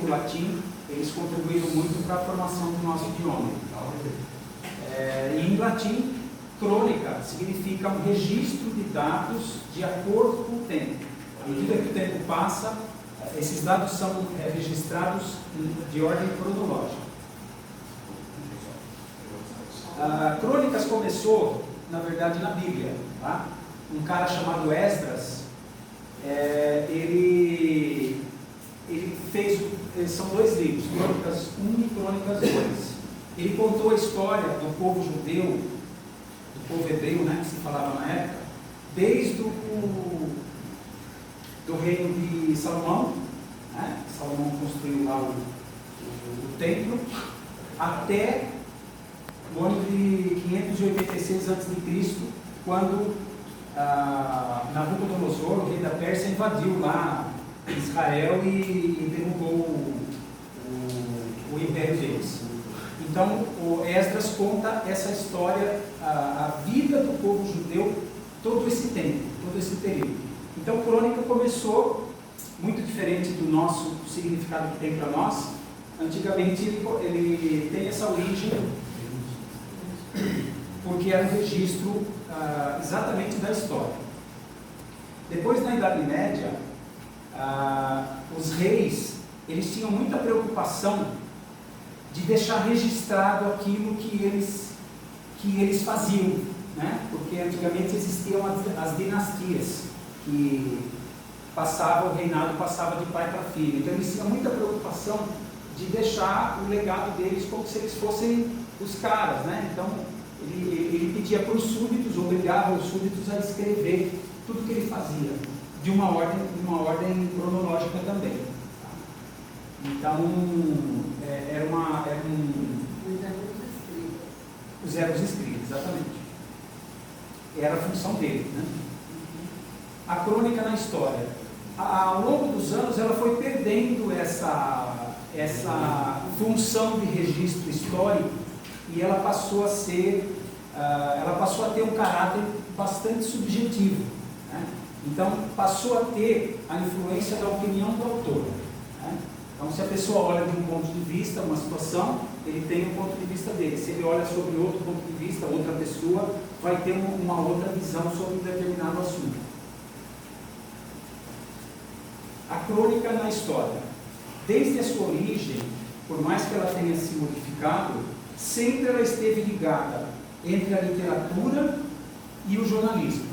e o latim, eles contribuíram muito para a formação do nosso idioma. E em latim, crônica significa um registro de dados de acordo com o tempo. À medida que o tempo passa, esses dados são registrados de ordem cronológica. Crônicas começou, na verdade, na Bíblia. Tá? Um cara chamado Esdras, ele fez, são 2 livros, Crônicas 1 e Crônicas 2. Ele contou a história do povo judeu, do povo hebreu, né, que se falava na época, desde do reino de Salomão, né? Salomão construiu lá o templo, até o ano de 586 a.C., quando Nabucodonosor, o rei da Pérsia, invadiu lá Israel e derrubou o império deles. Então, o Esdras conta essa história, a vida do povo judeu, todo esse tempo, todo esse período. Então, crônica começou muito diferente do nosso significado que tem para nós. Antigamente, ele tem essa origem porque era um registro exatamente da história. Depois, na Idade Média, os reis, eles tinham muita preocupação de deixar registrado aquilo que eles faziam, né? Porque antigamente existiam as dinastias que o reinado passava de pai para filho. Então eles tinham muita preocupação de deixar o legado deles como se eles fossem os caras, né? Então ele pedia para os súditos, obrigava os súditos a escrever tudo que ele fazia, de uma ordem cronológica também. Então, os eram os escritos, exatamente. Era a função dele, né? A crônica na história. Ao longo dos anos, ela foi perdendo essa função de registro histórico e ela passou a ter um caráter bastante subjetivo, né? Então, passou a ter a influência da opinião do autor, né? Então, se a pessoa olha de um ponto de vista, uma situação, ele tem um ponto de vista dele. Se ele olha sobre outro ponto de vista, outra pessoa vai ter uma outra visão sobre um determinado assunto. A crônica na história, desde a sua origem, por mais que ela tenha se modificado, sempre ela esteve ligada entre a literatura e o jornalismo,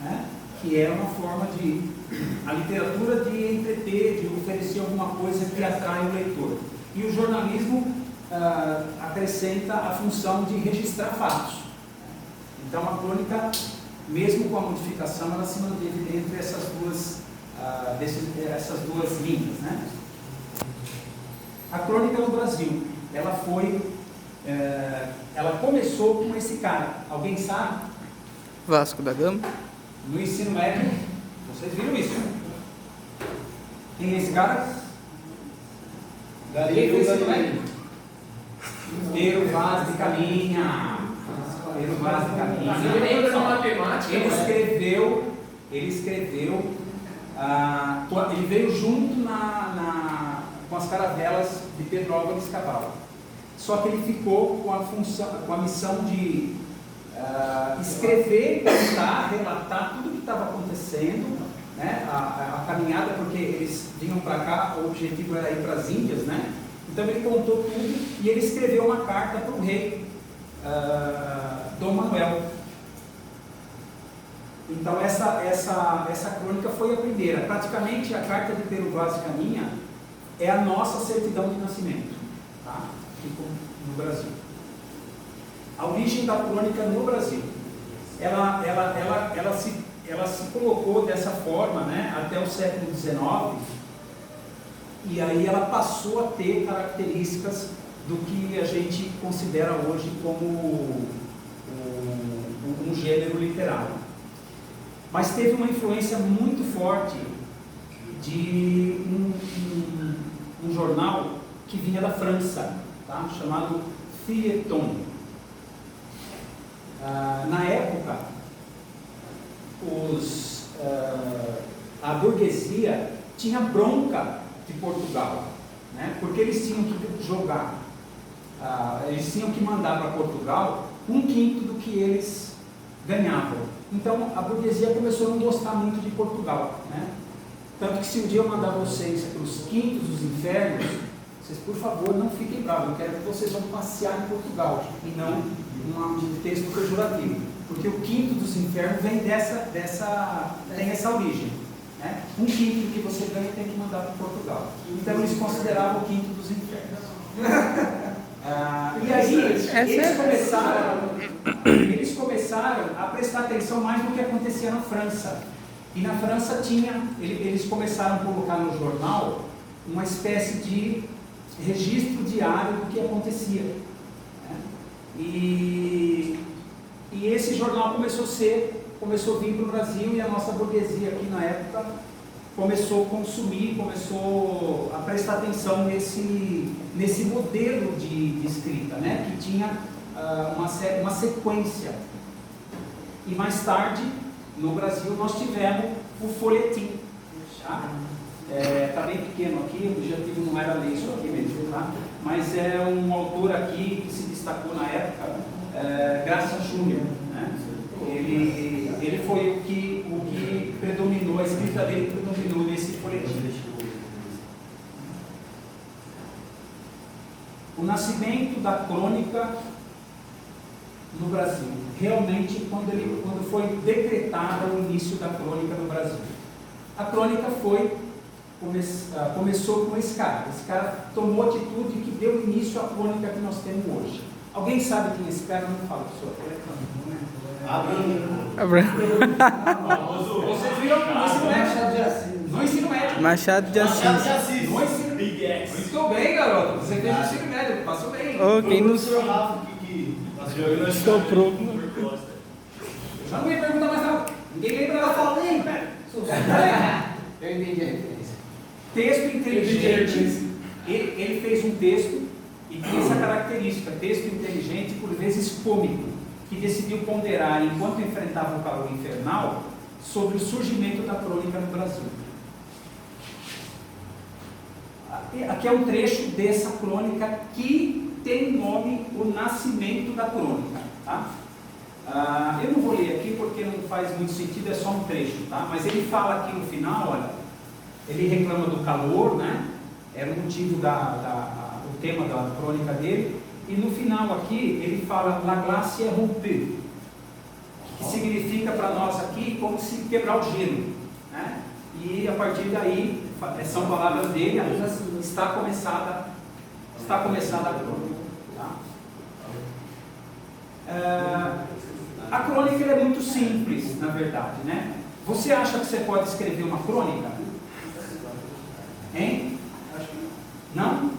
né? Que é uma forma a literatura de entreter, de oferecer alguma coisa que atrai o leitor. E o jornalismo acrescenta a função de registrar fatos. Então a crônica, mesmo com a modificação, ela se manteve entre essas duas linhas, né? A crônica no Brasil, ela começou com esse cara. Alguém sabe? Vasco da Gama. No ensino médio, vocês viram isso? Quem é esse cara? Galileu Galilei. Pedro Vaz de Caminha. Pedro Vaz de Caminha. Ele escreveu, ele veio junto com as caravelas de Pedro Álvares Cabral. Só que ele ficou com a missão de escrever, contar, relatar tudo o que estava acontecendo, né? A caminhada, porque eles vinham para cá, o objetivo era ir para as Índias, né? Então ele contou tudo e ele escreveu uma carta para o rei Dom Manuel. Então essa crônica foi a primeira. Praticamente a carta de Pedro Vaz de Caminha é a nossa certidão de nascimento, tá? Aqui no Brasil. A origem da crônica no Brasil, ela se colocou dessa forma, né, até o século XIX, e aí ela passou a ter características do que a gente considera hoje como um gênero literário. Mas teve uma influência muito forte de um jornal que vinha da França, tá, chamado Feuilleton. Na época, a burguesia tinha bronca de Portugal, né? Porque eles tinham que jogar, eles tinham que mandar para Portugal 1/5 do que eles ganhavam. Então a burguesia começou a não gostar muito de Portugal, né? Tanto que se um dia eu mandar vocês para os quintos dos infernos, vocês por favor não fiquem bravos, eu quero que vocês vão passear em Portugal e não um texto pejorativo, porque o quinto dos infernos vem tem essa origem, né? 1/5 que você ganha tem que mandar para Portugal. Então eles consideravam o quinto dos infernos. E aí eles começaram a prestar atenção mais no que acontecia na França. E na França eles começaram a colocar no jornal uma espécie de registro diário do que acontecia, né? E esse jornal começou a vir para o Brasil, e a nossa burguesia aqui na época começou a consumir, começou a prestar atenção nesse modelo de escrita, né? Que tinha uma sequência. E mais tarde, no Brasil, nós tivemos o folhetim. Está bem pequeno aqui, o objetivo não era ler isso aqui mesmo, tá? Mas é um autor aqui que se destacou na época, Graça Júnior, né? Ele foi o que predominou, a escrita dele predominou nesse folhetim. O nascimento da crônica no Brasil, realmente quando foi decretada o início da crônica no Brasil. A crônica começou com esse cara tomou atitude que deu início à crônica que nós temos hoje. Alguém sabe quem é esse cara? Não fala, professor. Vocês viram no ensino médio? Machado de Assis. No ensino médio. Muito bem, garoto. Você fez o ensino médio, passou bem. Quem não estoprou. Eu já não ia perguntar mais nada. Ninguém lembra da fala nem, velho. Eu entendi a referência. Texto inteligente. Ele fez um texto e tem essa característica, texto inteligente, por vezes cômico, que decidiu ponderar, enquanto enfrentava o calor infernal, sobre o surgimento da crônica no Brasil. Aqui é um trecho dessa crônica que tem o nome O Nascimento da Crônica, tá? Eu não vou ler aqui porque não faz muito sentido, é só um trecho, tá? Mas ele fala aqui no final, olha, ele reclama do calor, né? Era o motivo o tema da crônica dele, e no final aqui ele fala La glace est rompue, que significa para nós aqui como se quebrar o gelo, né? E a partir daí, são palavras dele, está começada a crônica, tá? A crônica é muito simples, na verdade, né? Você acha que você pode escrever uma crônica? Hein? Não?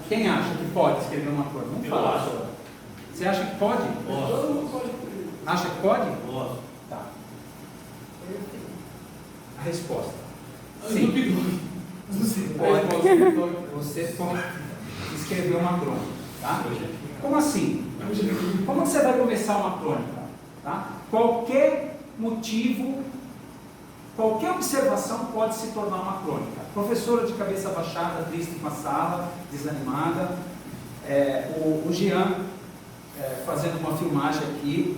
Quem acha que pode escrever uma crônica? Vamos falar. Você acha que pode? Posso. Acha que pode? Posso. Tá. A resposta. Sim. Você pode escrever uma crônica, tá? Como assim? Como você vai começar uma crônica? Tá? Qualquer motivo, qualquer observação pode se tornar uma crônica. Professora de cabeça baixada, triste com a sala, desanimada. O Jean fazendo uma filmagem aqui,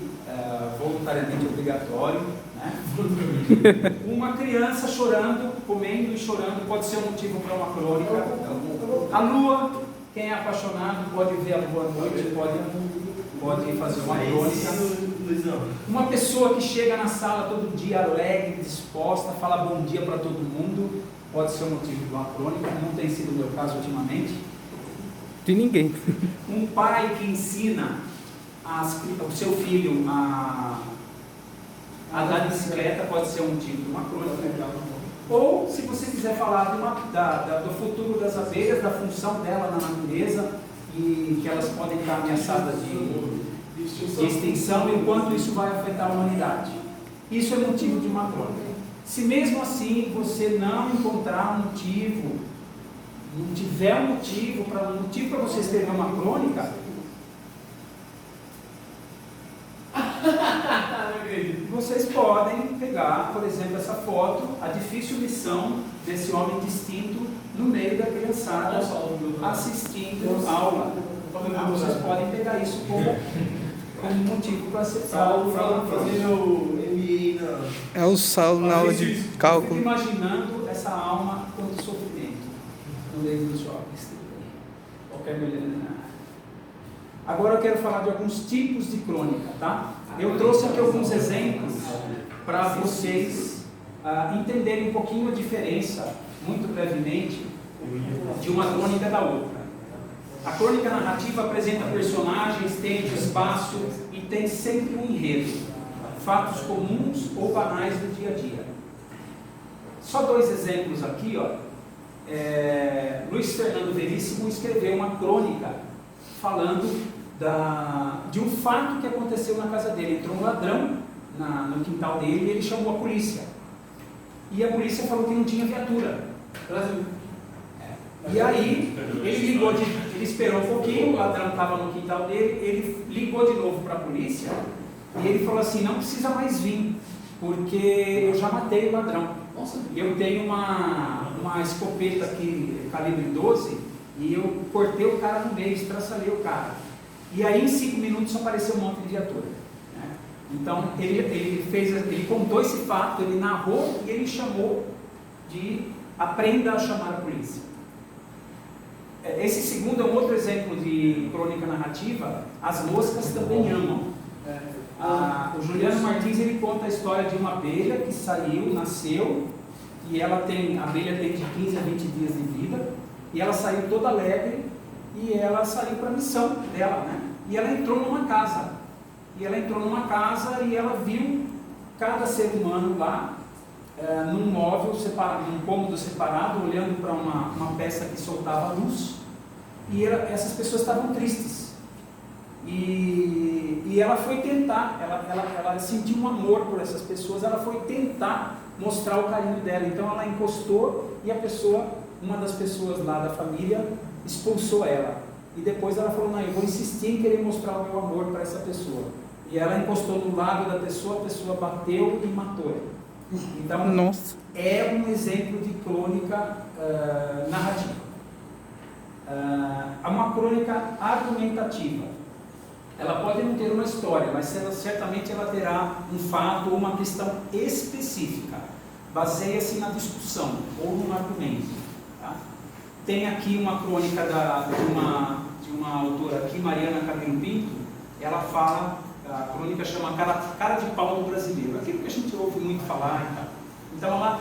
voluntariamente obrigatório, né? Uma criança chorando, comendo e chorando, pode ser um motivo para uma crônica. A lua, quem é apaixonado pode ver a lua à noite, pode fazer uma crônica. Uma pessoa que chega na sala todo dia alegre, disposta, fala bom dia para todo mundo, pode ser um motivo de uma crônica. Não tem sido o meu caso ultimamente. De ninguém. Um pai que ensina o seu filho a andar de bicicleta pode ser um motivo de uma crônica. Ou, se você quiser falar do futuro das abelhas, da função dela na natureza, e que elas podem estar ameaçadas de extinção, e o quanto isso vai afetar a humanidade. Isso é motivo de uma crônica. Se mesmo assim você não encontrar um motivo, não tiver um motivo para você escrever uma crônica, vocês podem pegar, por exemplo, essa foto, a difícil missão desse homem distinto no meio da criançada assistindo aula. Vocês podem pegar isso como motivo para fazer o MBA na... É o Saulo na aula de Eu fico cálculo. imaginando essa alma quando sofrimento no meio dos jovens. Qualquer melhor. Agora eu quero falar de alguns tipos de crônica, tá? Eu trouxe aqui alguns exemplos para vocês entenderem um pouquinho a diferença, muito brevemente, de uma crônica da outra. A crônica narrativa apresenta personagens, tempo, espaço e tem sempre um enredo, fatos comuns ou banais do dia a dia. Só dois exemplos aqui, ó. Luiz Fernando Veríssimo escreveu uma crônica falando de um fato que aconteceu na casa dele. Entrou um ladrão no quintal dele e ele chamou a polícia. E a polícia falou que não tinha viatura. E aí, ele esperou um pouquinho, o ladrão estava no quintal dele, ele ligou de novo para a polícia e ele falou assim: não precisa mais vir, porque eu já matei o ladrão. Eu tenho uma escopeta aqui, calibre 12, e eu cortei o cara no meio, estraçalhei o cara. E aí em 5 minutos apareceu um monte de viatura. Né? Então ele contou esse fato, ele narrou e ele chamou de aprenda a chamar a polícia. Esse segundo é um outro exemplo de crônica narrativa. As moscas também amam. O Juliano Martins ele conta a história de uma abelha que saiu, nasceu, e a abelha tem de 15 a 20 dias de vida, e ela saiu toda alegre, e ela saiu para a missão dela, né? E ela entrou numa casa, e ela viu cada ser humano lá, num móvel separado, num cômodo separado, olhando para uma peça que soltava luz, e essas pessoas estavam tristes. E ela foi tentar, ela sentiu um amor por essas pessoas, ela foi tentar mostrar o carinho dela. Então ela encostou e uma das pessoas lá da família expulsou ela. E depois ela falou: não, eu vou insistir em querer mostrar o meu amor para essa pessoa. E ela encostou no lábio da pessoa, a pessoa bateu e matou ela. Então, Nossa. é um exemplo de crônica narrativa. Há uma crônica argumentativa. Ela pode não ter uma história, mas certamente ela terá um fato ou uma questão específica. Baseia-se na discussão ou num argumento. Tá? Tem aqui uma crônica de uma autora aqui, Mariana Cabelo Pinto. Ela fala, a crônica chama Cara de Pau do Brasileiro, aquilo que a gente ouve muito falar. Então ela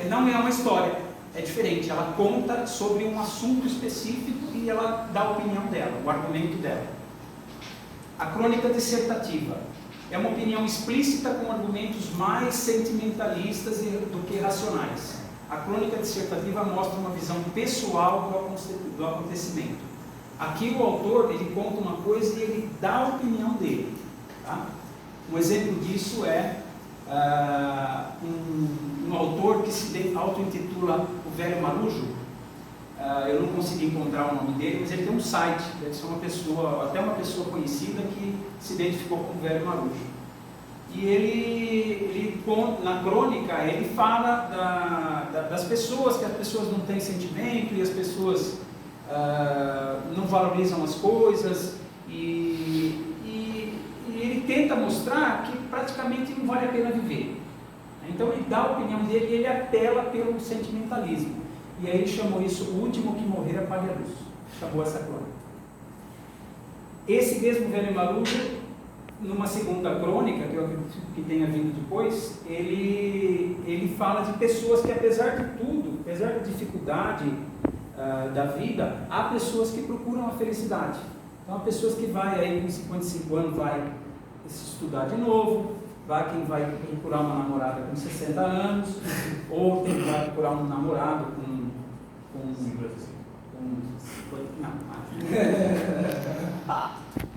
não é uma história, é diferente. Ela conta sobre um assunto específico e ela dá a opinião dela, o argumento dela. A crônica dissertativa é uma opinião explícita com argumentos mais sentimentalistas do que racionais. A crônica dissertativa mostra uma visão pessoal do acontecimento. Aqui o autor ele conta uma coisa e ele dá a opinião dele. Tá? Um exemplo disso é um autor que se auto-intitula O Velho Marujo. Eu não consegui encontrar o nome dele, mas ele tem um site, deve ser até uma pessoa conhecida que se identificou com o Velho Marujo. E ele na crônica, ele fala das pessoas, que as pessoas não têm sentimento e as pessoas não valorizam as coisas, e ele tenta mostrar que praticamente não vale a pena viver. Então ele dá a opinião dele e ele apela pelo sentimentalismo. E aí ele chamou isso O Último que Morrer Apague a Luz. Chamou essa crônica. Esse mesmo Velho Marujo, numa segunda crônica, que eu acredito que tenha vindo depois, ele fala de pessoas que, apesar de tudo, apesar da dificuldade da vida, há pessoas que procuram a felicidade. Então há pessoas que vai aí com 55 anos, vai estudar de novo, quem vai procurar uma namorada com 60 anos, ou quem vai procurar um namorado com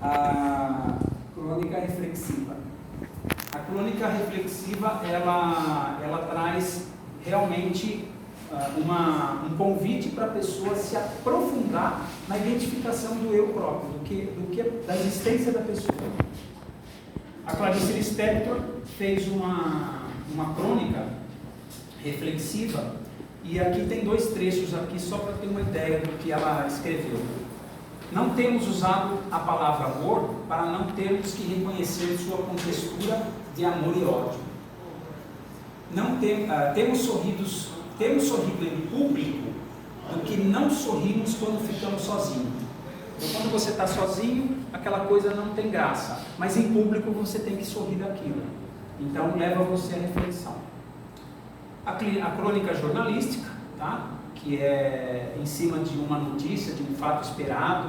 a crônica reflexiva. A crônica reflexiva, ela traz realmente um convite para a pessoa se aprofundar na identificação do eu próprio, da existência da pessoa. A Clarice Lispector fez uma crônica reflexiva E aqui tem 2 trechos aqui só para ter uma ideia do que ela escreveu. Não temos usado a palavra amor para não termos que reconhecer sua contextura de amor e ódio. Não temos sorrido em público do que não sorrimos quando ficamos sozinhos. Então, quando você está sozinho, aquela coisa não tem graça, mas em público você tem que sorrir daquilo. Então leva você à reflexão. A crônica jornalística, tá? Que é em cima de uma notícia, de um fato esperado.